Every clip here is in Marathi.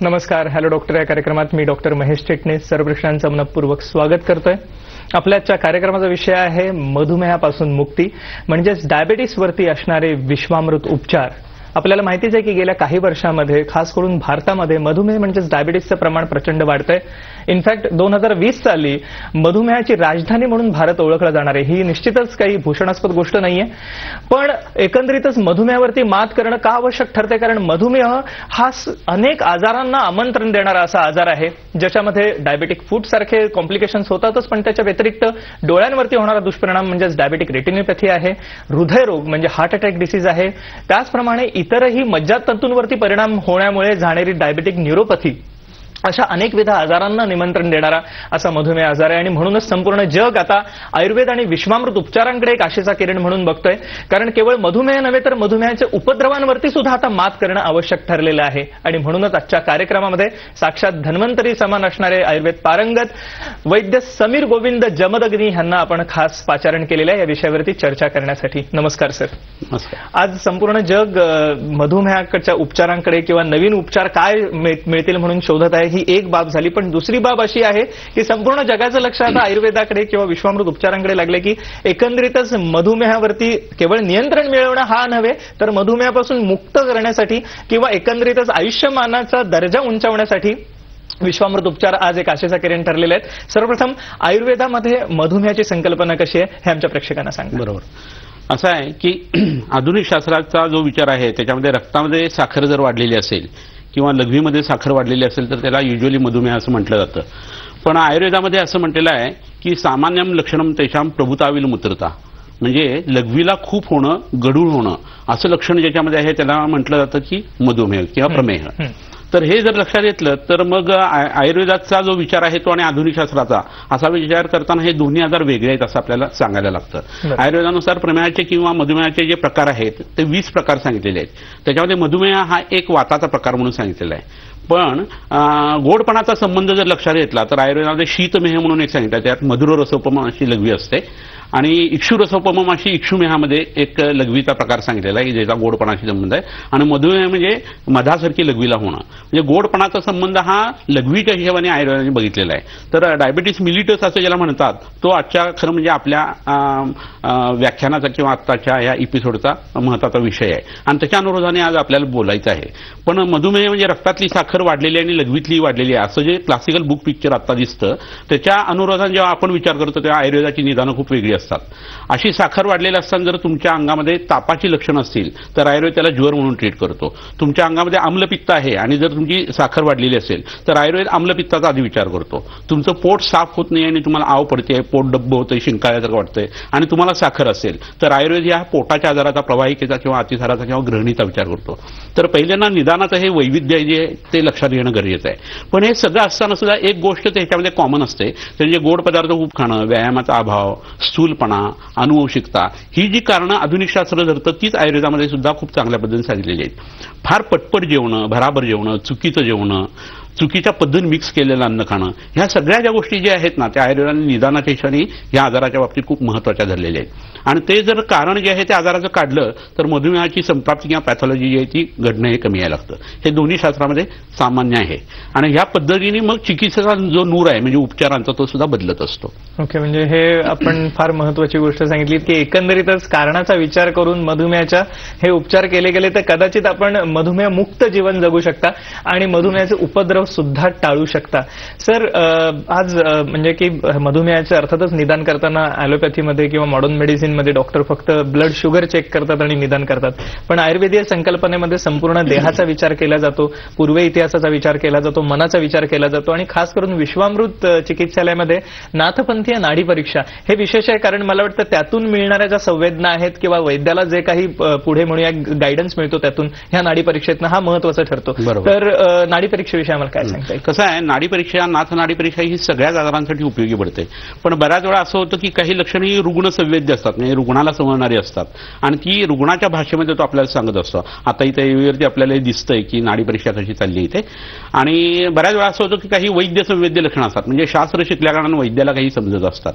नमस्कार. हॅलो डॉक्टर या कार्यक्रमात मी डॉक्टर महेश चिटणीस सर्व प्रश्नांचं मनपूर्वक स्वागत करतोय. आपल्याच्या कार्यक्रमाचा विषय आहे मधुमेहापासून मुक्ती म्हणजेच डायबिटीसवरती असणारे विश्वामृत उपचार. आपल्याला माहितीच आहे की गेल्या काही वर्षांमध्ये खास करून भारतामध्ये मधुमेह म्हणजेच डायबिटीसचं प्रमाण प्रचंड वाढतंय. इनफॅक्ट 2020 साली मधुमेहाची राजधानी म्हणून भारत ओळखला जाणार आहे. ही निश्चितच काही भूषणास्पद गोष्ट नाहीये, पण एकंदरीतच मधुमेहावरती मात करणं का आवश्यक ठरते, कारण मधुमेह हा अनेक आजारांना आमंत्रण देणारा असा आजार आहे ज्याच्यामध्ये डायबेटिक फूट सारखे कॉम्प्लिकेशन्स होतातच, पण त्याच्या व्यतिरिक्त डोळ्यांवरती होणारा दुष्परिणाम म्हणजेच डायबेटिक रेटिनोपॅथी आहे, हृदयरोग म्हणजे हार्ट अटॅक डिसीज आहे, त्याचप्रमाणे इतरही मज्जातंतूंवरती परिणाम होण्यामुळे जाणारी डायबेटिक न्यूरोपॅथी, अशा अनेकविध आजारांना निमंत्रण देणारा असा मधुमेह आजार आहे. आणि म्हणूनच संपूर्ण जग आता आयुर्वेद आणि विश्वामृत उपचारांकडे एक आशेचा किरण म्हणून बघतोय, कारण केवळ मधुमेह नव्हे तर मधुमेहाच्या उपद्रवांवरती सुद्धा आता मात करणं आवश्यक ठरलेलं आहे. आणि म्हणूनच आजच्या कार्यक्रमामध्ये साक्षात धन्वंतरी समान असणारे आयुर्वेद पारंगत वैद्य समीर गोविंद जमदग्नी यांना आपण खास पाचारण केलेलं आहे या विषयावरती चर्चा करण्यासाठी. नमस्कार सर. नमस्कार. आज संपूर्ण जग मधुमेहाच्या उपचारांकडे किंवा नवीन उपचार काय मिळतील म्हणून शोधत आहे. ही एक बाब झाली, पण दुसरी बाब अशी आहे की संपूर्ण जगाचं लक्ष आता आयुर्वेदाकडे किंवा विश्वामृत उपचारांकडे लागले की एकंदरीतच मधुमेहावरती केवळ नियंत्रण मिळवणं हा नव्हे तर मधुमेहापासून मुक्त करण्यासाठी किंवा एकंदरीतच आयुष्यमानाचा दर्जा उंचावण्यासाठी विश्वामृत उपचार आज एक आशेचा किरण ठरलेले आहेत. सर्वप्रथम आयुर्वेदामध्ये मधुमेहाची संकल्पना कशी आहे हे आमच्या प्रेक्षकांना सांगा. बरोबर. असं आहे की आधुनिक शास्त्राचा जो विचार आहे त्याच्यामध्ये रक्तामध्ये साखर जर वाढलेली असेल किंवा लघवीमध्ये साखर वाढलेली असेल तर त्याला युज्युअली मधुमेह असं म्हटलं जातं. पण आयुर्वेदामध्ये असं म्हटलेलं आहे की सामान्यम लक्षणम तेषाम प्रभुताविल मूत्रता, म्हणजे लघवीला खूप होणं, गढूळ होणं असं लक्षण ज्याच्यामध्ये आहे त्याला म्हटलं जातं की मधुमेह किंवा प्रमेह. तर हे जर लक्षात घेतलं तर मग आयुर्वेदाचा जो विचार आहे तो आणि आधुनिक शास्त्राचा असा विचार करताना हे दोन्ही आजार वेगळे आहेत असं आपल्याला सांगायला लागतं. आयुर्वेदानुसार प्रमेहाचे किंवा मधुमेहाचे जे प्रकार आहेत ते 20 प्रकार सांगितलेले आहेत. त्याच्यामध्ये मधुमेह हा एक वाताचा प्रकार म्हणून सांगितलेला आहे. पण गोडपणाचा संबंध जर लक्षात घेतला तर आयुर्वेदामध्ये शीतमेह म्हणून एक सांगितलं, त्यात मधुर रसोपम अशी लघवी असते आणि इक्षु रसोपम अशी इक्षुमेहामध्ये एक लघवीचा प्रकार सांगितलेला आहे ज्याचा गोडपणाशी संबंध आहे. आणि मधुमेह म्हणजे मधासारखी लघवीला होणं, म्हणजे गोडपणाचा संबंध हा लघवीच्या हिशोबाने आयुर्वेदाने बघितलेला आहे. तर डायबिटीस मिलिटस असं ज्याला म्हणतात तो आजच्या खरं म्हणजे आपल्या व्याख्यानाचा किंवा आत्ताच्या या एपिसोडचा महत्त्वाचा विषय आहे आणि त्याच्या अनुरोधाने आज आपल्याला बोलायचं आहे. पण मधुमेह म्हणजे रक्तातली साखर वाढलेली आणि लघवीतली वाढलेली आहे असं जे क्लासिकल बुक पिक्चर आता दिसतं त्याच्या अनुरोधाने जेव्हा आपण विचार करतो तेव्हा आयुर्वेदाची निदानं खूप वेगळी असतात. अशी साखर वाढलेली असताना जर तुमच्या अंगामध्ये तापाची लक्षणं असतील तर आयुर्वेद त्याला ज्वर म्हणून ट्रीट करतो. तुमच्या अंगामध्ये आम्लपित्त आहे आणि जर तुमची साखर वाढलेली असेल तर आयुर्वेद आम्लपित्ताचा आधी विचार करतो. तुमचं पोट साफ होत नाही आणि तुम्हाला आव पडते, पोट डब्ब होतंय, शिंकाळ्यासारखं वाटतंय आणि तुम्हाला साखर असेल तर आयुर्वेद या पोटाच्या आजाराचा, प्रवाहिकेचा किंवा अतिसाराचा किंवा ग्रहणीचा विचार करतो. तर पहिल्यांदा निदानाचं हे वैविध्य जे ते लक्षात घेणं गरजेचं आहे. पण हे सगळं असताना सुद्धा एक गोष्ट त्याच्यामध्ये कॉमन असते, म्हणजे गोड पदार्थ खूप खाणं, व्यायामाचा अभाव, स्थूलपणा, अनुवंशिकता ही जी कारणं आधुनिक शास्त्र धरतं तीच आयुर्वेदामध्ये सुद्धा खूप चांगल्या पद्धतीने सांगितलेली आहेत. फार पटपट जेवणं, भराभर जेवणं, चुकीचं जेवणं, चुकीच्या पद्धतीने मिक्स केलेलं अन्न खाणं, ह्या सगळ्या ज्या गोष्टी ज्या आहेत ना त्या आयुर्वेदाने निदानाच्या हिशोबाने या आजाराच्या बाबतीत खूप महत्त्वाच्या धरलेल्या आहेत. आणि ते जर कारण जे आहे त्या आजाराचं काढलं तर मधुमेहाची संप्राप्ती किंवा पॅथॉलॉजी जी आहे ती घडणं हे कमी यायला लागतं. हे दोन्ही शास्त्रामध्ये सामान्य आहे आणि ह्या पद्धतीने मग चिकित्सेचा जो नूर आहे म्हणजे उपचारांचा तो सुद्धा बदलत असतो. ओके, म्हणजे हे आपण फार महत्त्वाची गोष्ट सांगितली की एकंदरीतच कारणाचा विचार करून मधुमेहाच्या हे उपचार केले गेले तर कदाचित आपण मधुमेह मुक्त जीवन जगू शकता आणि मधुमेहाचे उपद्रव सुद्धा टाळू शकता. सर, आज म्हणजे की मधुमेहाचे अर्थातच निदान करताना ॲलोपॅथीमध्ये किंवा मॉडर्न मेडिसिनमध्ये डॉक्टर फक्त ब्लड शुगर चेक करतात आणि निदान करतात, पण आयुर्वेदीय संकल्पनेमध्ये संपूर्ण देहाचा विचार केला जातो, पूर्व इतिहासाचा विचार केला जातो, मनाचा विचार केला जातो आणि खास करून विश्वामृत चिकित्सालयामध्ये नाथपंथीय नाडी परीक्षा हे विशेष आहे. कारण मला वाटतं त्यातून मिळणाऱ्या ज्या संवेदना आहेत किंवा वैद्याला जे काही पुढे म्हणूया गायडन्स मिळतो त्यातून ह्या नाडी परीक्षेतनं हा महत्त्वाचा ठरतो. तर नाडी परीक्षेविषयी आम्हाला काय सांगता येईल? कसं आहे, नाडी परीक्षा, नाथ नाडी परीक्षा ही सगळ्याच आजारांसाठी उपयोगी पडते. पण बऱ्याच वेळा असं होतं की काही लक्षणे ही रुग्ण संवेद्य असतात, म्हणजे रुग्णाला समजणारी असतात आणि ती रुग्णाच्या भाषेमध्ये तो आपल्याला सांगत असतो. आता इथे टीव्हीवरती आपल्याला दिसतंय की नाडी परीक्षा कशी चालली इथे. आणि बऱ्याच वेळा असं होतं की काही वैद्य संवेद्य लक्षणं असतात, म्हणजे शास्त्र शिकल्या कारणानं वैद्याला काही समजत असतात.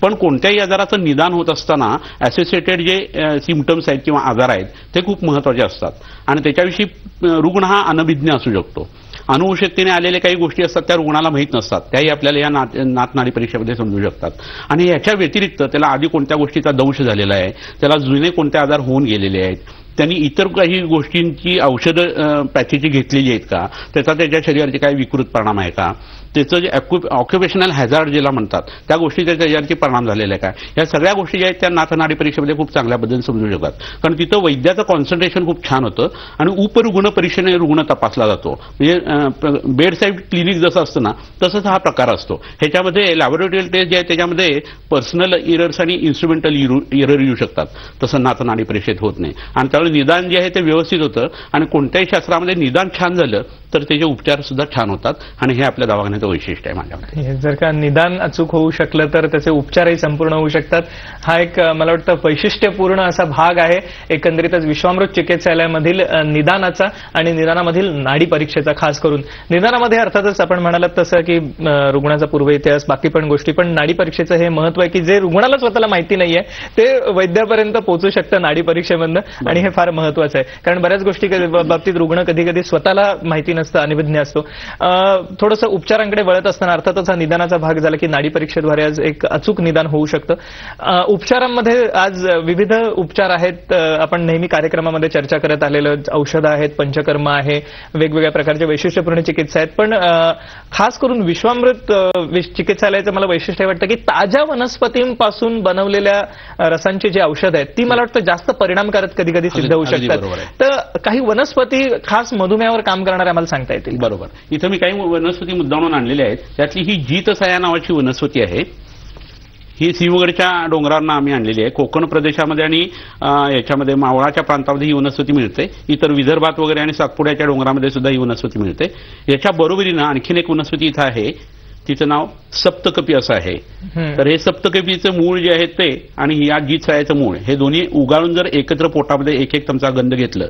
पण कोणत्याही आजाराचं निदान होत असताना असोसिएटेड जे सिम्पटम्स आहेत किंवा आजार आहेत ते खूप महत्त्वाचे असतात आणि त्याच्याविषयी रुग्ण हा अनभिज्ञ असू शकतो. अनुवंशिकतेने आलेल्या काही गोष्टी असतात त्या रुग्णाला माहीत नसतात, त्याही आपल्याला या नाथ नाडी परीक्षेमध्ये समजू शकतात. आणि याच्या व्यतिरिक्त त्याला आधी कोणत्या गोष्टीचा दंश झालेला आहे, त्याला जुने कोणते आजार होऊन गेलेले आहेत, त्यांनी इतर काही गोष्टींची औषधं पॅचेची घेतलेली आहेत का, त्याचा त्याच्या शरीराचे काही विकृत परिणाम आहे का, त्याचं जे ऑक्युपेशनल हॅझार्ड ज्याला म्हणतात त्या गोष्टी त्याच्या शरीराचे परिणाम झालेले आहे का, या सगळ्या गोष्टी ज्या आहेत त्या नाथ नाडी परीक्षेमध्ये खूप चांगल्या पद्धतीने समजू शकतात. कारण तिथं वैद्याचं कॉन्सन्ट्रेशन खूप छान होतं आणि उपरुग्ण परीक्षेने रुग्ण तपासला जातो. म्हणजे बेड साईड क्लिनिक जसं असतं ना तसंच हा प्रकार असतो. ह्याच्यामध्ये लॅबोरेटरी टेस्ट जे आहे त्याच्यामध्ये पर्सनल इरर्स आणि इन्स्ट्रुमेंटल इरर येऊ शकतात, तसं नाथ नाडी परीक्षेत होत नाही. आणि त्यामुळे निदान जे आहे ते व्यवस्थित होतं आणि कोणत्याही शास्त्रामध्ये निदान छान झालं तर त्याचे उपचार सुद्धा छान होतात आणि हे आपल्या दवाखान्याचं वैशिष्ट्य आहे माझ्यामध्ये. जर का निदान अचूक होऊ शकलं तर त्याचे उपचारही संपूर्ण होऊ शकतात. हा एक मला वाटतं वैशिष्ट्यपूर्ण असा भाग आहे एकंदरीतच विश्वामृत चिकित्सालयामधील निदानाचा आणि निदानामधील नाडी परीक्षेचा. खास करून निदानामध्ये अर्थातच आपण म्हणालात तसं की रुग्णाचा पूर्व इतिहास बाकी पण गोष्टी, पण नाडी परीक्षेचं हे महत्व आहे की जे रुग्णाला स्वतःला माहिती नाहीये ते वैद्यापर्यंत पोहोचू शकतं नाडी परीक्षेमधनं आणि हे फार महत्वाचं आहे. कारण बऱ्याच गोष्टी बाबतीत रुग्ण कधी कधी स्वतःला माहिती नसतं, अनभिज्ञ असतो. थोडंसं उपचारांकडे वळत असताना अर्थातच हा निदानाचा भाग झाला की नाडी परीक्षेद्वारे आज एक अचूक निदान होऊ शकतं. उपचारांमध्ये आज विविध उपचार आहेत, आपण नेहमी कार्यक्रमामध्ये चर्चा करत आलेलं औषधं आहेत, पंचकर्म आहे, वेगवेगळ्या प्रकारचे वैशिष्ट्यपूर्ण चिकित्सा आहेत. पण खास करून विश्वामृत चिकित्सालयाचं मला वैशिष्ट्य वाटतं की ताज्या वनस्पतींपासून बनवलेल्या रसांची जी औषधं आहेत ती मला वाटतं जास्त परिणामकारक कधी कधी सिद्ध होऊ शकतात. तर काही वनस्पती खास मधुमेहावर काम करणाऱ्या आम्हाला सांगता येतील? बरोबर. इथं मी काही वनस्पती मुद्दामून आणलेल्या आहेत. त्यातली ही जीतसाया नावाची वनस्पती आहे. ही सिंहगडच्या डोंगरांना आम्ही आणलेली आहे. कोकण प्रदेशामध्ये आणि याच्यामध्ये मावळाच्या प्रांतामध्ये ही वनस्पती मिळते. इतर विदर्भात वगैरे आणि सातपुड्याच्या डोंगरामध्ये सुद्धा ही वनस्पती मिळते. याच्या बरोबरीनं आणखीन एक वनस्पती इथं आहे, तिचं नाव सप्तकपी असं आहे. तर हे सप्तकपीचं मूळ जे आहे ते आणि या जीतसायाचं मूळ हे दोन्ही उगाळून जर एकत्र पोटामध्ये एक एक चमचा गंध घेतलं,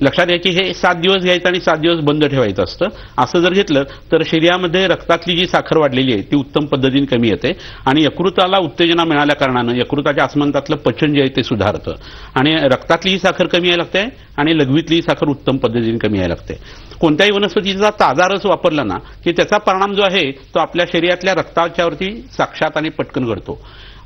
लक्षात घ्या की हे 7 दिवस घ्यायचं आणि 7 दिवस बंद ठेवायचं असतं. असं जर घेतलं तर शरीरामध्ये रक्तातली जी साखर वाढलेली आहे ती उत्तम पद्धतीने कमी येते आणि यकृताला उत्तेजना मिळाल्या कारणानं यकृताच्या आसमंतातलं पचन जे आहे ते सुधारतं आणि रक्तातली ही साखर कमी यायला लागते आणि लघवीतली साखर उत्तम पद्धतीने कमी यायला लागते. कोणत्याही वनस्पतीचा ताजा रस वापरला ना की त्याचा परिणाम जो आहे तो आपल्या शरीरातल्या रक्ताच्यावरती साक्षात आणि पटकन घडतो.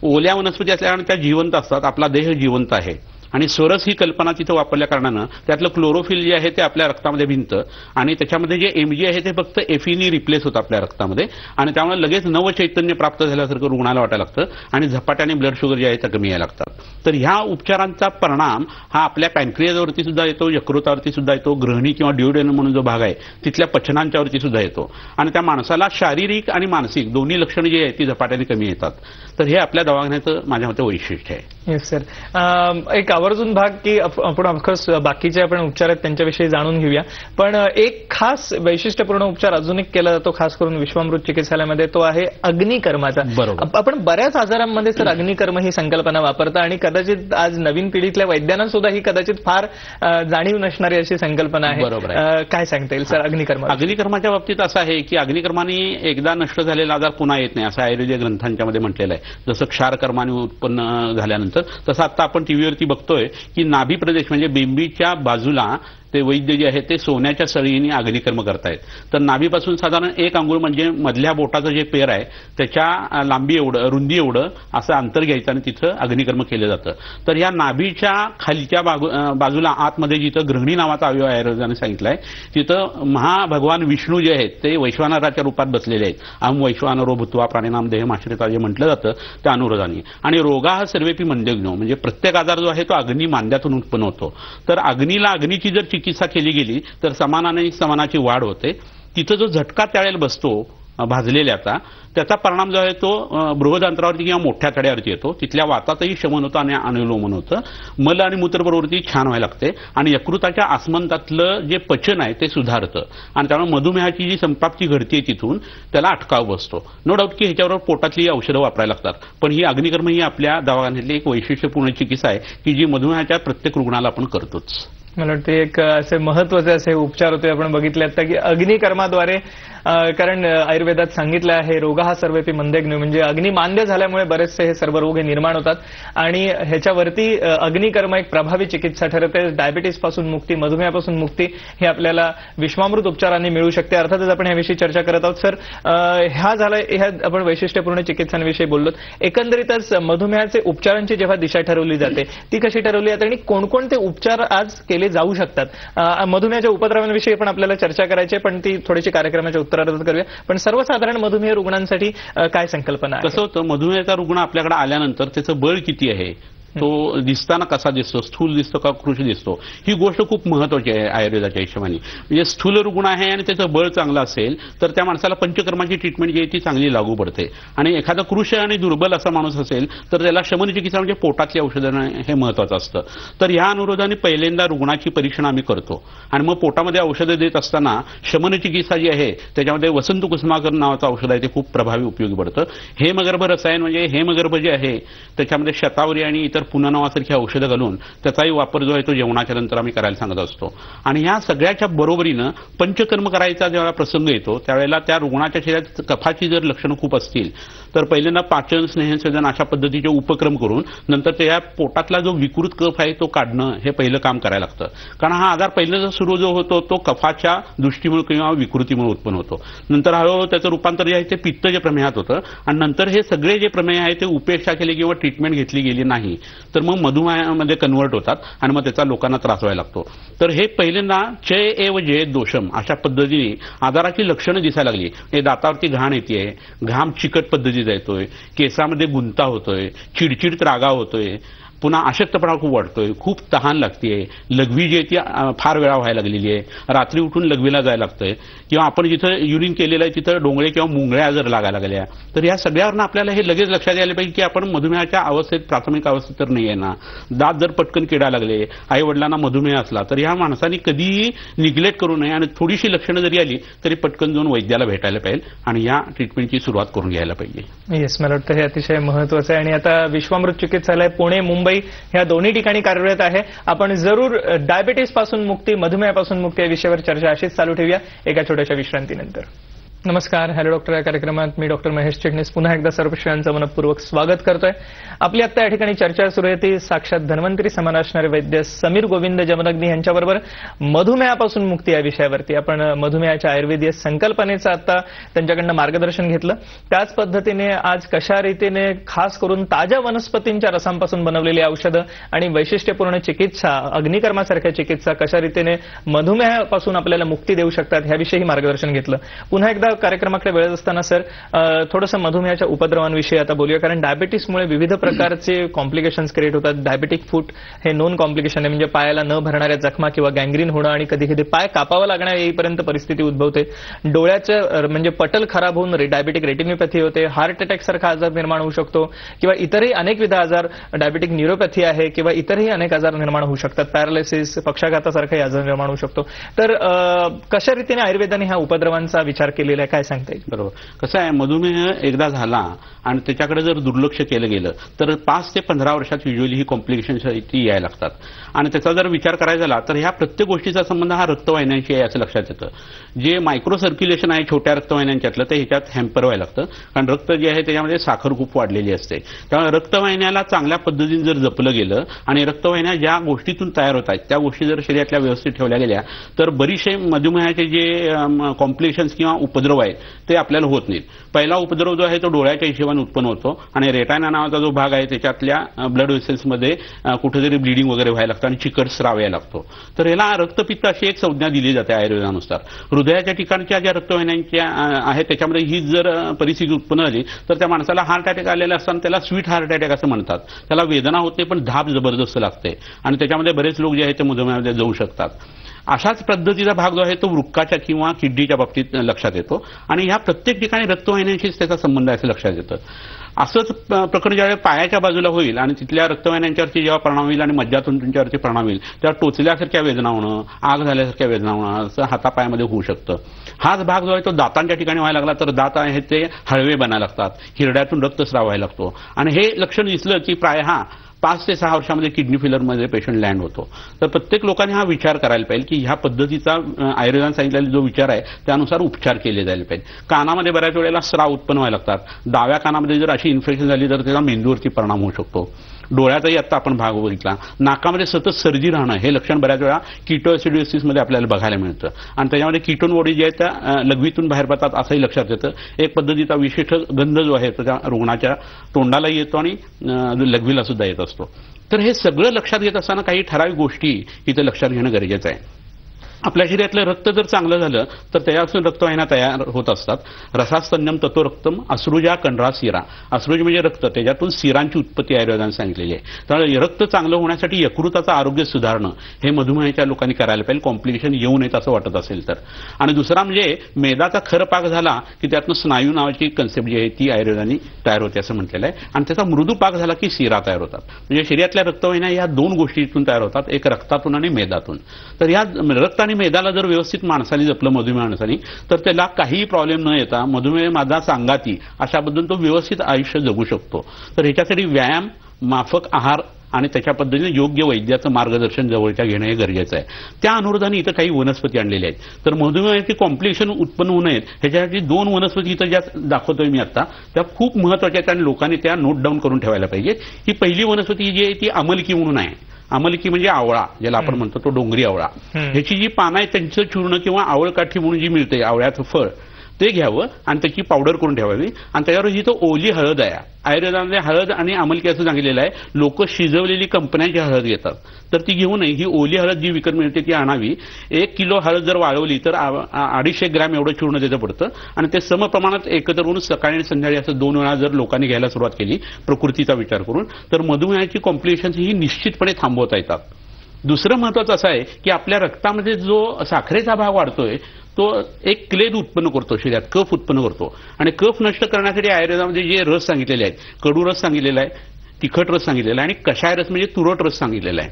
ओल्या वनस्पती असल्याने त्या जिवंत असतात, आपला देह जिवंत आहे आणि स्वरस ही कल्पना तिथं वापरल्या कारणानं त्यातलं क्लोरोफिल जे आहे ते आपल्या रक्तामध्ये भिनतं आणि त्याच्यामध्ये जे एमजी आहे ते फक्त एफीनी रिप्लेस होतं आपल्या रक्तामध्ये आणि त्यामुळे लगेच नवचैतन्य प्राप्त झाल्यासारखं रुग्णाला वाटायला लागतं आणि झपाट्याने ब्लड शुगर जे आहे ते कमी यायला लागतात. तर ह्या उपचारांचा परिणाम हा आपल्या पॅनक्रियाजवरती सुद्धा येतो, यकृतावरती सुद्धा येतो, ग्रहणी किंवा ड्युओडेनम म्हणून जो भाग आहे तिथल्या पचनांच्यावरती सुद्धा येतो आणि त्या माणसाला शारीरिक आणि मानसिक दोन्ही लक्षणं जी आहेत ती झपाट्याने कमी येतात. तर हे आपल्या दवाखान्याचं माझ्या मते वैशिष्ट्य आहे. Yes sir. एक आवर्जून भाग की आपण ऑफकोर्स बाकीचे आपण उपचार आहेत त्यांच्याविषयी जाणून घेऊया, पण एक खास वैशिष्ट्यपूर्ण उपचार अजून एक केला जातो खास करून विश्वामृत चिकित्सालयामध्ये, तो आहे अग्निकर्माचा. आपण बऱ्याच आजारांमध्ये सर अग्निकर्म ही संकल्पना वापरता आणि कदाचित आज नवीन पिढीतल्या वैद्यांना सुद्धा ही कदाचित फार जाणीव नसणारी अशी संकल्पना आहे. काय सांगता येईल सर अग्निकर्म? अग्निकर्माच्या बाबतीत असं आहे की अग्निकर्माने एकदा नष्ट झालेला आजार पुन्हा येत नाही असं आयुर्वेद ग्रंथांच्या मध्ये म्हटलेलं आहे. जसं क्षारकर्माने उत्पन्न झाल्यानंतर तसं आता आपण टीव्हीवरती बघतोय की नाभी प्रदेश म्हणजे बेंबीच्या बाजूला ते वैद्य जे आहे ते सोन्याच्या सळीने अग्निकर्म करतायत. तर नाभीपासून साधारण 1 अंगुळ म्हणजे मधल्या बोटाचं जे पेर आहे त्याच्या लांबी एवढं रुंदी एवढं असं अंतर घ्यायचं आणि तिथं अग्निकर्म केलं जातं. तर या नाभीच्या खालच्या बाजूला आतमध्ये जिथं ग्रहणी नावाचा अवयव आयुर्वेदाने सांगितलाय तिथं महाभगवान विष्णू जे आहेत ते वैश्वानराच्या रूपात बसलेले आहेत. अहम वैश्वानरो भूत्वा प्राणिनाम देहमाश्रिता जे म्हटलं जातं त्या अनुरोधाने. आणि रोगा हा सर्वेपी मंदग्नो म्हणजे प्रत्येक आजार जो आहे तो अग्नी मांद्यातून उत्पन्न होतो. तर अग्नीला अग्नीची जर चिकित्सा केली गेली तर समानाने समानाची वाढ होते. तिथं जो झटका त्यावेळेला बसतो भाजलेल्याचा त्याचा परिणाम जो आहे तो बृहद अंतरावरती किंवा मोठ्या तड्यावरती येतो. तिथल्या वातातही शमन होतं आणि अनुलोमन होतं. मल आणि मूत्र प्रवृत्ती छान व्हायला लागते आणि यकृताच्या आसमंतातलं जे पचन आहे ते सुधारतं आणि त्यामुळे मधुमेहाची जी संप्राप्ती घडते तिथून त्याला अटकाव बसतो. नो डाऊट की ह्याच्यावर पोटातली औषधं वापरायला लागतात, पण ही अग्निकर्म ही आपल्या दवाखान्यातली एक वैशिष्ट्यपूर्ण चिकित्सा आहे की जी मधुमेहाच्या प्रत्येक रुग्णाला आपण करतोच. मला वाटतं एक असे महत्वाचे असे उपचार होते आपण बघितले आता की अग्निकर्माद्वारे, कारण आयुर्वेदात सांगितलं आहे रोगाः सर्वेपि मंदेग्नो, म्हणजे अग्नी मांद्य झाल्यामुळे बरेचसे हे सर्व रोग हे निर्माण होतात आणि ह्याच्यावरती अग्निकर्म एक प्रभावी चिकित्सा ठरते. डायबिटीस पासून मुक्ती, मधुमेहापासून मुक्ती हे आपल्याला विश्वामृत उपचारांनी मिळू शकते. अर्थातच आपण याविषयी चर्चा करत आहोत. सर, ह्या आपण वैशिष्ट्यपूर्ण चिकित्सांविषयी बोललो. एकंदरीतच मधुमेहाचे उपचारांची जेव्हा दिशा ठरवली जाते ती कशी ठरवली जाते आणि कोणकोणते उपचार आज केले जाऊ शकतात? मधुमेहाच्या उपद्रवांविषयी पण आपल्याला चर्चा करायची आहे, पण ती थोडीशी कार्यक्रमाच्या उत्तरार्धात करूया. पण सर्वसाधारण मधुमेह रुग्णांसाठी काय संकल्पना आहे? कसं होतं, मधुमेहाचा रुग्ण आपल्याकडे आल्यानंतर त्याचं बळ किती आहे, तो दिसताना कसा दिसतो, स्थूल दिसतो का कृशी दिसतो, ही गोष्ट खूप महत्वाची आहे आयुर्वेदाच्या हिशोबाने. म्हणजे स्थूल रुग्ण आहे आणि त्याचं बळ चांगलं असेल तर त्या माणसाला पंचकर्माची ट्रीटमेंट जी आहे ती चांगली लागू पडते. आणि एखादा कृश आणि दुर्बल असा माणूस असेल तर त्याला शमनचिकित्सा म्हणजे पोटातली औषधं हे महत्वाचं असतं. तर ह्या अनुरोधाने पहिल्यांदा रुग्णाची परीक्षण आम्ही करतो आणि मग पोटामध्ये औषधं देत असताना शमनचिकित्सा जी आहे त्याच्यामध्ये वसंत कुसुमाकर नावाचं औषध आहे ते खूप प्रभावी उपयोगी पडतं. हेमगर्भ रसायन म्हणजे हेमगर्भ जे आहे त्याच्यामध्ये शतावरी आणि इतर पुन्हा नावासारखी औषधं घालून त्याचाही वापर जो आहे तो जेवणाच्या नंतर आम्ही करायला सांगत असतो. आणि ह्या सगळ्याच्या बरोबरीनं पंचकर्म करायचा जेव्हा प्रसंग येतो त्यावेळेला त्या रुग्णाच्या शरीरात कफाची जर लक्षणं खूप असतील तर पहिल्यांदा पाचन, स्नेहसंवेदन अशा पद्धतीचे उपक्रम करून नंतर त्या पोटातला जो विकृत कफ आहे तो काढणं हे पहिलं काम करायला लागतं. कारण हा आजार पहिल्यांदा सुरू जो होतो तो कफाच्या दृष्टीमुळे किंवा विकृतीमुळे उत्पन्न होतो. नंतर हळूहळू त्याचं रूपांतर जे आहे ते पित्त जे प्रमेहात होतं आणि नंतर हे सगळे जे प्रमेह आहे ते उपेक्षा केली किंवा ट्रीटमेंट घेतली गेली नाही तर मग मधुमेहामध्ये कन्वर्ट होतात आणि मग त्याचा लोकांना त्रास व्हायला लागतो. तर हे पहिल्यांदा चय एव जय दोषम अशा पद्धतीने आजाराची लक्षणं दिसायला लागली. हे दातावरती घाण येते, घाम चिकट पद्धतीचा येतोय, केसामध्ये गुंता होतोय, चिडचिड त्रागा होतोय, पुन्हा अशक्तपणा खूप वाढतोय, खूप तहान लागतेय, लघवी जी आहे ती फार वेळा व्हायला लागलेली आहे, रात्री उठून लघवीला जायला लागतंय किंवा आपण जिथं युरिन केलेलं आहे तिथं डोंगळे किंवा मुंगळ्या जर लागायला लागल्या तर या सगळ्यावरनं आपल्याला हे लगेच लक्षात यायला पाहिजे की आपण मधुमेहाच्या अवस्थेत, प्राथमिक अवस्थेत तर नाही आहे ना. दात जर पटकन किडायला लागले, आई वडिलांना मधुमेह असला तर ह्या माणसांनी कधीही निग्लेक्ट करू नये आणि थोडीशी लक्षणं जरी आली तरी पटकन जाऊन वैद्याला भेटायला पाहिजे आणि या ट्रीटमेंटची सुरुवात करून घ्यायला पाहिजे. येस, मला वाटतं हे अतिशय महत्वाचं आहे आणि आता विश्वामृत चिकित्सालय पुणे, मुंबई ह्या दोन्ही ठिकाणी कार्यरत आहे. आपण जरूर डायबिटीस पासून मुक्ती, मधुमेहापासून मुक्ती या विषयावर चर्चा अशीच चालू ठेवूया एका छोट्याशा विश्रांतीनंतर. नमस्कार, हॅलो डॉक्टर या कार्यक्रमात मी डॉक्टर महेश चिटणीस पुन्हा एकदा सर्व श्रोत्यांचं मनपूर्वक स्वागत करतोय. आपली आता या ठिकाणी चर्चा सुरू आहे ती साक्षात धन्वंतरी समान असणारे वैद्य समीर गोविंद जमदग्नी यांच्याबरोबर मधुमेहापासून मुक्ती या विषयावरती. आपण मधुमेहाच्या आयुर्वेदीय संकल्पनेचं आता त्यांच्याकडनं मार्गदर्शन घेतलं. त्याच पद्धतीने आज कशा रीतीने खास करून ताज्या वनस्पतींच्या रसांपासून बनवलेली औषधं आणि वैशिष्ट्यपूर्ण चिकित्सा, अग्निकर्मासारख्या चिकित्सा कशा रीतीने मधुमेहापासून आपल्याला मुक्ती देऊ शकतात ह्याविषयी मार्गदर्शन घेतलं. पुन्हा एकदा कार्यक्रमाकडे वेळ असताना सर थोडंसं मधुमेहाच्या उपद्रवांविषयी आता बोलूया, कारण डायबिटीसमुळे विविध प्रकारचे कॉम्प्लिकेशन्स क्रिएट होतात. डायबेटिक फूट हे नोन कॉम्प्लिकेशन आहे, म्हणजे पायाला न भरणाऱ्या जखमा किंवा गँग्रीन होणं आणि कधी कधी पाय कापावा लागण्या येईपर्यंत परिस्थिती उद्भवते. डोळ्याचं म्हणजे पटल खराब होऊन डायबेटिक रेटिनोपॅथी होते, हार्ट अटॅक सारखा आजार निर्माण होऊ शकतो किंवा इतरही अनेकविध आजार, डायबेटिक न्यूरोपॅथी आहे किंवा इतरही अनेक आजार निर्माण होऊ शकतात. पॅरालिसिस, पक्षाघातासारखाही आजार निर्माण होऊ शकतो. तर कशा रीतीने आयुर्वेदाने ह्या उपद्रवांचा विचार केलेला आहे, काय सांगता येईल? बरोबर. कसं आहे, मधुमेह एकदा झाला आणि त्याच्याकडे जर दुर्लक्ष केलं गेलं तर 5 ते 15 वर्षात युजली ही कॉम्प्लिकेशन्स ती यायला लागतात. आणि त्याचा जर विचार करायचा झाला तर ह्या प्रत्येक गोष्टीचा संबंध हा रक्तवाहिन्यांशी आहे असं लक्षात येतं. जे मायक्रो सर्क्युलेशन आहे छोट्या रक्तवाहिन्यांच्यातलं ते ह्याच्यात हॅम्पर व्हायला लागतं, कारण रक्त जे आहे त्याच्यामध्ये साखर खूप वाढलेली असते. त्यामुळे रक्तवाहिन्याला चांगल्या पद्धतीने जर जपलं गेलं आणि रक्तवाहिन्या ज्या गोष्टीतून तयार होत आहेत त्या गोष्टी जर शरीरातल्या व्यवस्थित ठेवल्या गेल्या तर बरीचसे मधुमेहाचे जे कॉम्प्लिकेशन्स किंवा उपद्रव आहेत ते आपल्याला होत नाहीत. पहिला उपद्रव जो आहे तो डोळ्याच्या हिशोबाने उत्पन्न होतो आणि रेटायना नावाचा जो भाग आहे त्याच्यातल्या ब्लड वेसल्समध्ये कुठेतरी ब्लिडिंग वगैरे व्हायला लागतं आणि चिकट स्राव यायला लागतो. तर याला रक्तपित्त अशी एक संज्ञा दिली जाते आयुर्वेदानुसार. हृदयाच्या ठिकाणच्या ज्या रक्तवाहिन्यांच्या आहेत त्याच्यामध्ये ही जर परिस्थिती उत्पन्न झाली तर त्या माणसाला हार्ट अटॅक आलेला असताना त्याला स्वीट हार्ट अटॅक असं म्हणतात. त्याला वेदना होत नाही पण धाप जबरदस्त लागते आणि त्याच्यामध्ये बरेच लोक जे आहेत ते मधुमेहामध्ये जाऊ शकतात. अशाच पद्धतीचा भाग जो आहे तो वृक्काच्या किंवा किडनीच्या बाबतीत लक्षात येतो आणि ह्या प्रत्येक ठिकाणी रक्तवाहिन्यांशीच त्याचा संबंध आहे असं लक्षात येतं. असंच प्रकरण ज्यावेळी पायाच्या बाजूला होईल आणि तिथल्या रक्तवाहिन्यांच्यावरती जेव्हा परिणाम होईल आणि मज्जातंतूंच्यावरती परिणाम होईल तेव्हा टोचल्यासारख्या वेदना होणं, आग झाल्यासारख्या वेदना होणं असं हातापायामध्ये होऊ शकतं. हाच भाग जो आहे तो दातांच्या ठिकाणी व्हायला लागला तर दात आहे ते हळवे बनायला लागतात, हिरड्यातून रक्तस्राव व्हायला लागतो आणि हे लक्षण दिसलं की प्रायः 5 ते 6 वर्षामध्ये किडनी फेलरमध्ये पेशंट लँड होतो. तर प्रत्येक लोकांनी हा विचार करायला पाहिजे की ह्या पद्धतीचा आयुर्वेदाने सांगितलेला जो विचार आहे त्यानुसार उपचार केले जायला पाहिजे. कानामध्ये बऱ्याच वेळेला स्राव उत्पन्न व्हायला लागतात. डाव्या कानामध्ये जर अशी इन्फेक्शन झाली तर त्याचा मेंदूवरती परिणाम होऊ शकतो. डोळ्याचाही आता आपण भाग बघितला. नाकामध्ये सतत सर्दी राहणं हे लक्षण बऱ्याच वेळा कीटोएसिडोसिसमध्ये आपल्याला बघायला मिळतं आणि त्याच्यामध्ये कीटोन बॉडी जे आहेत त्या लघवीतून बाहेर पडतात असंही लक्षात येतं. एक पद्धतीचा विशिष्ट गंध जो आहे तो त्या रुग्णाच्या तोंडालाही येतो आणि लघवीला सुद्धा येत असतो. तर हे सगळं लक्षात घेत असताना काही ठराविक गोष्टी इथं लक्षात घेणं गरजेचं आहे. आपल्या शरीरातलं रक्त जर चांगलं झालं तर त्यापासून रक्तवाहिन्या तयार होत असतात. रसास्तन्यम ततो रक्तम अश्रुजा कंडरा सिरा. अश्रुज म्हणजे रक्त, त्याच्यातून सिरांची उत्पत्ती आयुर्वेदाने सांगितलेली आहे. त्यामुळे रक्त चांगलं होण्यासाठी यकृताचं आरोग्य सुधारणं हे मधुमेहाच्या लोकांनी करायला पाहिजे, कॉम्प्लिकेशन येऊ नयेत असं वाटत असेल तर. आणि दुसरा म्हणजे मेदाचा खरं पाक झाला की त्यातनं स्नायू नावाची कन्सेप्ट जी आहे ती आयुर्वेदाने तयार होते असं म्हटलेलं आहे आणि त्याचा मृदू पाक झाला की सिरा तयार होतात. म्हणजे शरीरातल्या रक्तवाहिन्या या 2 गोष्टीतून तयार होतात, एक रक्तातून आणि मेदातून. तर या रक्त आणि मेदाला जर व्यवस्थित माणसाने जपलं मधुमेह माणसाने तर त्याला काही प्रॉब्लेम न येता मधुमेह माझा सांगाती अशाबद्दल तो व्यवस्थित आयुष्य जगू शकतो. तर ह्याच्यासाठी व्यायाम, माफक आहार आणि त्याच्या पद्धतीने योग्य वैद्याचं मार्गदर्शन जवळच्या घेणं हे गरजेचं आहे. त्या अनुरोधाने इथं काही वनस्पती आणलेल्या आहेत. तर मधुमेहाची कॉम्प्लिकेशन उत्पन्न होऊ नयेत ह्याच्यासाठी 2 वनस्पती इथं ज्या दाखवतोय मी आता त्या खूप महत्वाच्या आहेत आणि लोकांनी त्या नोट डाऊन करून ठेवायला पाहिजे. ही पहिली वनस्पती जी आहे ती अमलकी म्हणून आहे. अमलकी म्हणजे आवळा, ज्याला आपण म्हणतो तो डोंगरी आवळा. ह्याची जी पानं आहेत त्यांचं चूर्ण किंवा आवळकाठी म्हणून जी मिळते आवळ्याचं फळ ते घ्यावं आणि त्याची पावडर करून ठेवावी आणि त्याच्यावर ही तो ओली हळद आहे. आयुर्वेदामध्ये हळद आणि अमलकी असं सांगितलेलं आहे. लोक शिजवलेली कंपन्यांची हळद घेतात तर ती घेऊ नये. ही ओली हळद जी विकत मिळते ती आणावी. 1 किलो हळद जर वाळवली तर 250 ग्रॅम एवढं चूर्ण त्याचं पडतं आणि ते समप्रमाणात एकत्र करून सकाळी आणि संध्याकाळी असं 2 वेळा जर लोकांनी घ्यायला सुरुवात केली प्रकृतीचा विचार करून तर मधुमेहाची कॉम्प्लिकेशन्स ही निश्चितपणे थांबवता येतात. दुसरं महत्वाचं असं आहे की आपल्या रक्तामध्ये जो साखरेचा भाग वाढतोय तो एक क्लेद उत्पन्न करतो, शरीरात कफ उत्पन्न करतो आणि कफ नष्ट करण्यासाठी आयुर्वेदामध्ये जे रस सांगितलेले आहेत, कडू रस सांगितलेला आहे, तिखट रस सांगितलेला आहे आणि कषाय रस म्हणजे तुरट रस सांगितलेला आहे.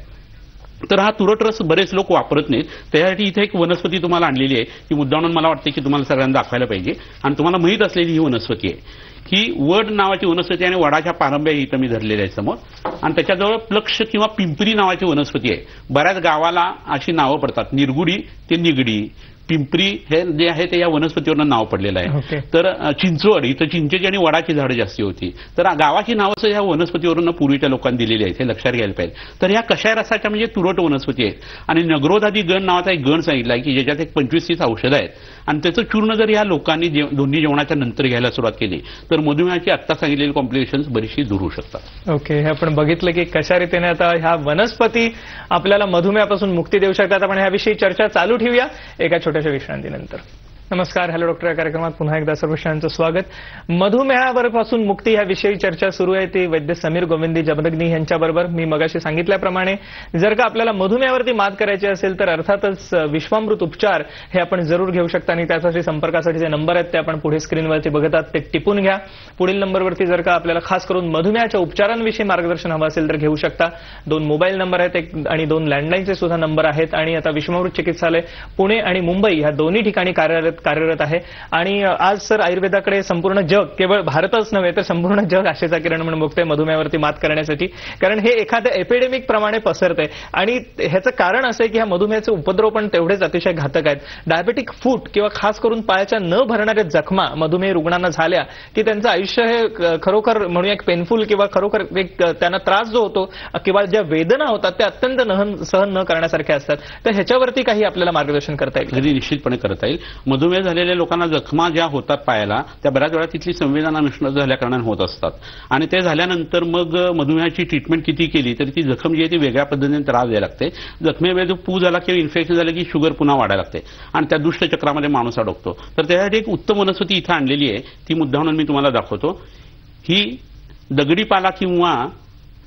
तर हा तुरट रस बरेच लोक वापरत नाहीत. त्यासाठी इथे एक वनस्पती तुम्हाला आणलेली आहे की मुद्दामून मला वाटते की तुम्हाला सगळ्यांना दाखवायला पाहिजे आणि तुम्हाला माहीत असलेली ही वनस्पती आहे. ही वड नावाची वनस्पती आणि वडाच्या पारंब्या इथं मी धरलेल्या आहे समोर आणि त्याच्याजवळ प्लक्ष किंवा पिंपरी नावाची वनस्पती आहे. बऱ्याच गावाला अशी नावं पडतात. निरगुडी ते निगडी, पिंपरी हे जे आहे ते या वनस्पतीवरनं नाव पडलेलं आहे. तर चिंचवड इथं चिंचेची आणि वडाची झाडं जास्ती होती. तर गावाची नावं या वनस्पतीवरून पूर्वीच्या लोकांनी दिलेली आहेत हे लक्षात घ्यायला पाहिजे. तर ह्या कषाय रसाच्या म्हणजे तुरट वनस्पती आहेत आणि नगरोधादी गण नावाचा एक गण सांगितला आहे की ज्याच्यात एक 25-30 औषधं आहेत आणि त्याचं चूर्ण जर या लोकांनी दोन्ही जेवणाच्या नंतर घ्यायला सुरुवात केली तर मधुमेहाची आत्ता सांगितलेली कॉम्प्लिकेशन्स बरीचशी दूर होऊ शकतात. ओके, हे आपण बघितलं की कशा रीतीने आता ह्या वनस्पती आपल्याला मधुमेहापासून मुक्ती देऊ शकतात. आपण ह्याविषयी चर्चा चालू ठेवूया एका छोट्याशा विश्रांतीनंतर. नमस्कार, हॅलो डॉक्टर या कार्यक्रमात पुन्हा एकदा सर्वश्रांचं स्वागत. मधुमेहापासून मुक्ती ह्या विषयी चर्चा सुरू आहे ती वैद्य समीर गोविंदी जमदग्नी यांच्याबरोबर. मी मगाशी सांगितल्याप्रमाणे जर का आपल्याला मधुमेहावरती मात करायची असेल तर अर्थातच विश्वामृत उपचार हे आपण जरूर घेऊ शकता आणि त्यासाठी संपर्कासाठी जे नंबर आहेत ते आपण पुढे स्क्रीनवरती बघतात ते टिपून घ्या. पुढील नंबरवरती जर का आपल्याला खास करून मधुमेहाच्या उपचारांविषयी मार्गदर्शन हवं असेल तर घेऊ शकता. 2 मोबाईल नंबर आहेत, एक आणि 2 लँडलाईनचे सुद्धा नंबर आहेत आणि आता विश्वामृत चिकित्सालय पुणे आणि मुंबई ह्या दोन्ही ठिकाणी कार्यरत आहे. आणि आज सर आयुर्वेदाकडे संपूर्ण जग, केवळ भारतच नव्हे तर संपूर्ण जग आशेचा किरण म्हणून बघतोय मधुमेहावरती मात करण्यासाठी. कारण हे एखाद्या एपिडेमिक प्रमाणे पसरतंय आणि ह्याचं कारण असं आहे की ह्या मधुमेहाचे उपद्रव पण तेवढेच अतिशय घातक आहेत. डायबेटिक फूट किंवा खास करून पायाच्या न भरणाऱ्या जखमा मधुमेह रुग्णांना झाल्या की त्यांचं आयुष्य हे खरोखर म्हणूया एक पेनफुल किंवा खरोखर एक त्यांना त्रास जो होतो किंवा ज्या वेदना होतात त्या अत्यंत सहन न करण्यासारख्या असतात. तर ह्याच्यावरती काही आपल्याला मार्गदर्शन करता येईल? निश्चितपणे करता येईल. मधुमेह झालेल्या लोकांना जखमा ज्या होतात पायाला त्या बऱ्याच वेळा तिथली संवेदना नष्ट झाल्या कारणाने होत असतात आणि ते झाल्यानंतर मग मधुमेहाची ट्रीटमेंट किती केली तरी ती जखम जी आहे ती वेगळ्या पद्धतीने त्रास द्यायला लागते. जखमेमध्ये पू झाला किंवा इन्फेक्शन झालं की शुगर पुन्हा वाढायला लागते आणि त्या दुष्टचक्रामध्ये माणूस अडकतो. तर त्यासाठी एक उत्तम वनस्पती इथं आणलेली आहे ती मुद्दा म्हणून मी तुम्हाला दाखवतो. ही दगडीपाला किंवा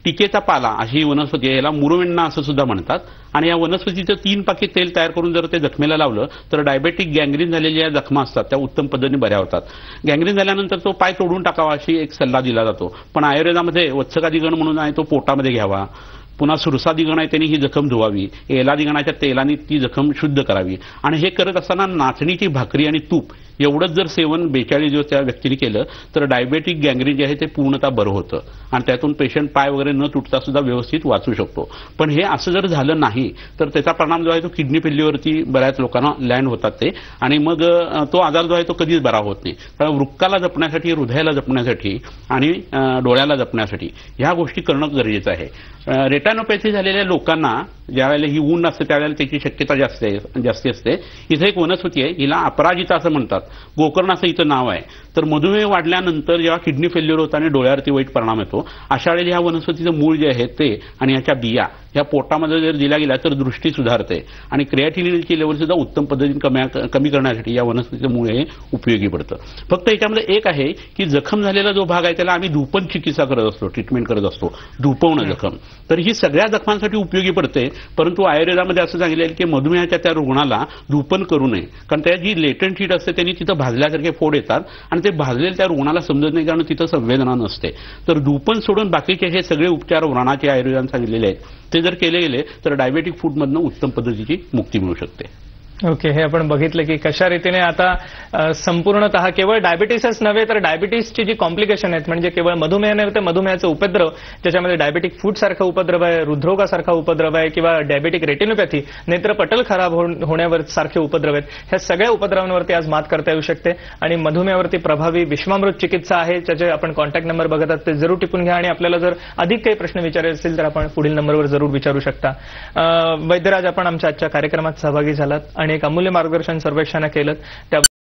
टिकेचा पाला अशी वनस्पती आहे, याला मुरुवेन्ना असं सुद्धा म्हणतात. आणि या वनस्पतीचं 3 पाकी तेल तयार करून जर ते जखमेला लावलं तर डायबेटिक गँग्रीन झालेल्या ज्या जखमा असतात त्या उत्तम पद्धतीने बऱ्या होतात. गँग्रीन झाल्यानंतर तो पाय तोडून टाकावा अशी एक सल्ला दिला जातो. पण आयुर्वेदामध्ये वत्सकादिगण म्हणून आहे तो पोटामध्ये घ्यावा. पुन्हा सुरसादिगण आहे त्यांनी ही जखम धुवावी. एलादिगणाच्या तेलाने ती जखम शुद्ध करावी. आणि हे करत असताना नाचणीची भाकरी आणि तूप एवढंच जर सेवन 42 दिवस त्या व्यक्तीने केलं तर डायबेटिक गँग्रीन जे आहे ते पूर्णतः बरं होतं आणि त्यातून पेशंट पाय वगैरे न तुटता सुद्धा व्यवस्थित वाचू शकतो. पण हे असं जर झालं नाही तर त्याचा परिणाम जो आहे तो किडनी फेल्युअरवरती बऱ्याच लोकांना लँड होतात ते. आणि मग तो आजार जो आहे तो कधीच बरा होत नाही. कारण वृक्काला जपण्यासाठी, हृदयाला जपण्यासाठी आणि डोळ्याला जपण्यासाठी ह्या गोष्टी करणं गरजेचं आहे. रेटानोपॅथी झालेल्या लोकांना ज्यावेळेला ही ऊन असते त्यावेळेला त्याची शक्यता जास्ती असते. इथे एक वनस्पती आहे, हिला अपराजिता असं म्हणतात. गोकर्ण असं इथं नाव आहे. तर मधुमेह वाढल्यानंतर जेव्हा किडनी फेल्युअर होतं आणि डोळ्यावरती वाईट परिणाम येतो अशा वेळेला ह्या वनस्पतीचं मूळ जे आहे ते आणि ह्याच्या बिया ह्या पोटामध्ये जर दिल्या गेल्या तर दृष्टी सुधारते आणि क्रिएटिनिनची लेवल सुद्धा उत्तम पद्धतीने कमी करण्यासाठी या वनस्पतीचं मूळ हे उपयोगी पडतं. फक्त याच्यामध्ये एक आहे की जखम झालेला जो भाग आहे त्याला आम्ही धूपन चिकित्सा करत असतो, ट्रीटमेंट करत असतो, धूपवणं जखम. तर ही सगळ्या जखमांसाठी उपयोगी पडते. परंतु आयुर्वेदामध्ये असं सांगितलं आहे की मधुमेहाच्या त्या रुग्णाला धूपन करू नये. कारण त्या जी लेटंट हीट असते त्यांनी तिथं भाजल्यासारखे फोड येतात आणि ते भाजलेले त्या रुग्णाला समजत नाही कारण तिथं संवेदना नसते. तर धूपन सोडून बाकीचे हे सगळे उपचार व्रणाचे आयुर्वेदाने सांगितलेले आहेत ते जर केले गेले तर डायबेटिक फूडमधनं उत्तम पद्धतीची मुक्ती मिळू शकते. ओके, हे आपण बघितलं की कशा रीतीने आता संपूर्णतः केवळ डायबिटीसच नव्हे तर डायबिटीसची जी कॉम्प्लिकेशन आहेत म्हणजे केवळ मधुमेह नव्हे तर मधुमेहाचा उपद्रव ज्याच्यामध्ये डायबेटिक फूड सारखा उपद्रव आहे, हृदरोगासारखा उपद्रव आहे किंवा डायबेटिक रेटिनोपॅथी नेत्रपटल खराब होण्यावर सारखे उपद्रव आहेत, ह्या सगळ्या उपद्रवांवरती आज मात करता येऊ शकते. आणि मधुमेहावरती प्रभावी विश्वामृत चिकित्सा आहे ज्याचे आपण कॉन्टॅक्ट नंबर बघत आहात ते जरूर टिपून घ्या. आणि आपल्याला जर अधिक काही प्रश्न विचारायचे असतील तर आपण पुढील नंबरवर जरूर विचारू शकता. वैद्यराज, आपण आमच्या आजच्या कार्यक्रमात सहभागी झालात आणि एक अमूल्य मार्गदर्शन सर्वेक्षण केलं त्या